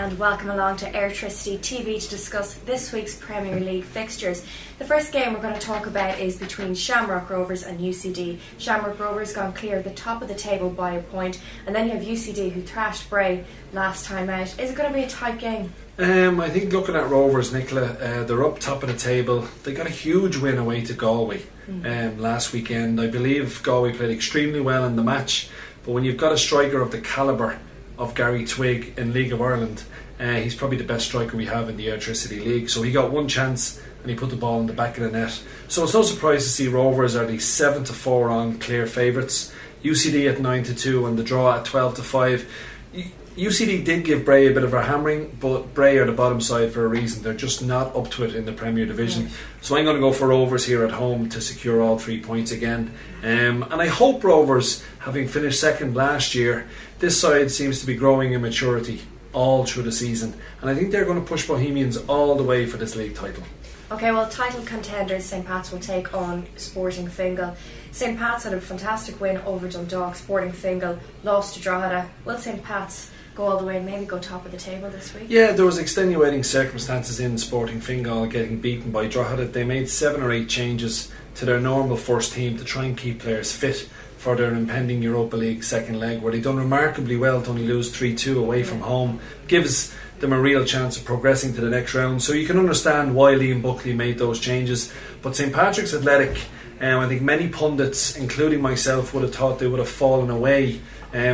and welcome along to Airtricity TV to discuss this week's Premier League fixtures. The first game we're going to talk about is between Shamrock Rovers and UCD. Shamrock Rovers gone clear at the top of the table by a point, and then you have UCD who thrashed Bray last time out. Is it going to be a tight game? I think looking at Rovers, Nicola, they're up top of the table. They got a huge win away to Galway last weekend. I believe Galway played extremely well in the match, but when you've got a striker of the calibre of Gary Twigg in League of Ireland, he's probably the best striker we have in the Airtricity League. So he got one chance and he put the ball in the back of the net. So it's no surprise to see Rovers are the 7-4 on clear favourites, UCD at 9-2 and the draw at 12-5. UCD did give Bray a bit of a hammering, but Bray are the bottom side for a reason. They're just not up to it in the Premier Division. So I'm going to go for Rovers here at home to secure all 3 points again. And I hope Rovers, having finished second last year, this side seems to be growing in maturity all through the season. And I think they're going to push Bohemians all the way for this league title. Okay, well, title contenders St Pat's will take on Sporting Fingal. St Pat's had a fantastic win over Dundalk. Sporting Fingal lost to Drogheda. Will St Pat's go all the way and maybe go top of the table this week? Yeah, there was extenuating circumstances in Sporting Fingal getting beaten by Drogheda. They made 7 or 8 changes to their normal first team to try and keep players fit for their impending Europa League second leg, where they done remarkably well to only lose 3-2 away from home. Gives them a real chance of progressing to the next round. So you can understand why Liam Buckley made those changes. But St Patrick's Athletic, I think many pundits, including myself, would have thought they would have fallen away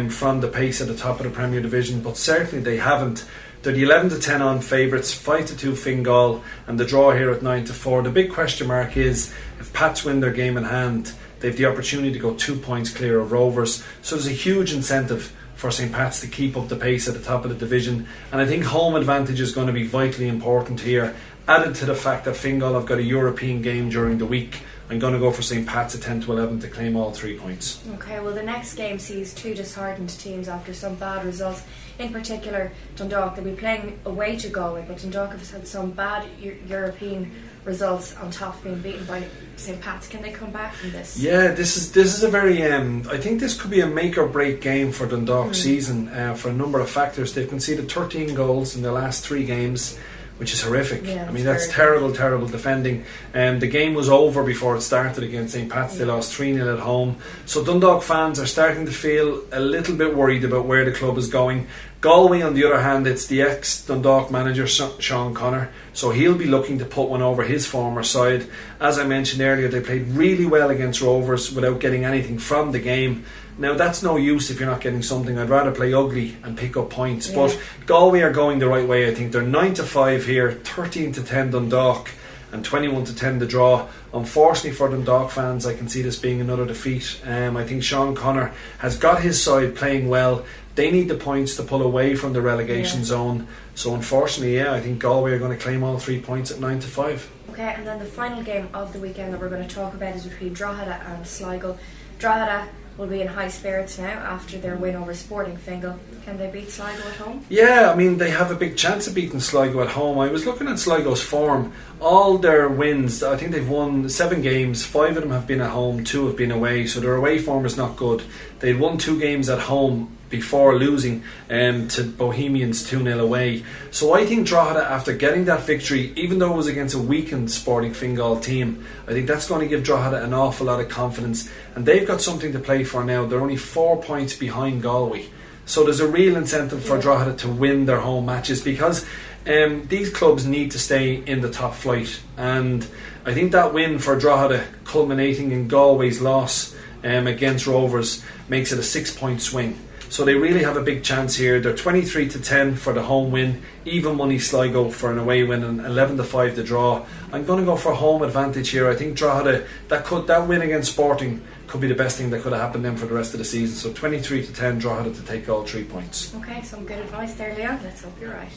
from the pace at the top of the Premier Division, but certainly they haven't. They're the 11-10 on favourites, 5-2 Fingal, and the draw here at 9-4. The big question mark is if Pats win their game in hand, they've the opportunity to go 2 points clear of Rovers. So there's a huge incentive for St Pat's to keep up the pace at the top of the division, and I think home advantage is going to be vitally important here. Added to the fact that Fingal have got a European game during the week, I'm going to go for St Pat's at 10-11 to claim all 3 points. Okay, well, the next game sees 2 disheartened teams after some bad results. In particular, Dundalk. They'll be playing away to Galway, but Dundalk have had some bad European results on top of being beaten by St Pat's. Can they come back from this? Yeah, this is a very I think this could be a make or break game for Dundalk's season for a number of factors. They've conceded 13 goals in their last 3 games, which is horrific. Yeah, I mean, that's terrible defending. The game was over before it started against St Pat's. They lost 3-0 at home. So Dundalk fans are starting to feel a little bit worried about where the club is going. Galway, on the other hand, it's the ex-Dundalk manager Sean Connor, so he'll be looking to put one over his former side. As I mentioned earlier, they played really well against Rovers without getting anything from the game. Now, that's no use if you're not getting something. I'd rather play ugly and pick up points. Yeah. But Galway are going the right way. I think they're 9-5 here, 13-10 Dundalk, and 21-10 the draw. Unfortunately for Dundalk fans, I can see this being another defeat. I think Sean Connor has got his side playing well. They need the points to pull away from the relegation zone. So unfortunately, I think Galway are going to claim all 3 points at 9-5. Okay, and then the final game of the weekend that we're going to talk about is between Drogheda and Sligo. Drogheda will be in high spirits now after their win over Sporting Fingal. Can they beat Sligo at home? Yeah, I mean, they have a big chance of beating Sligo at home. I was looking at Sligo's form. All their wins, I think they've won 7 games, 5 of them have been at home, 2 have been away, so their away form is not good. They'd won 2 games at home before losing to Bohemians 2-0 away. So I think Drogheda, after getting that victory, even though it was against a weakened Sporting Fingal team, I think that's going to give Drogheda an awful lot of confidence, and they've got something to play for now. They're only 4 points behind Galway, so there's a real incentive for Drogheda to win their home matches, because these clubs need to stay in the top flight, and I think that win for Drogheda, culminating in Galway's loss against Rovers, makes it a 6-point swing. So they really have a big chance here. They're 23-10 for the home win, even money Sligo for an away win, and 11-5 the draw. I'm going to go for home advantage here. I think Drogheda, that win against Sporting could be the best thing that could have happened then for the rest of the season. So 23-10 Drogheda to take all 3 points. Okay, some good advice there, Leon. Let's hope you're right.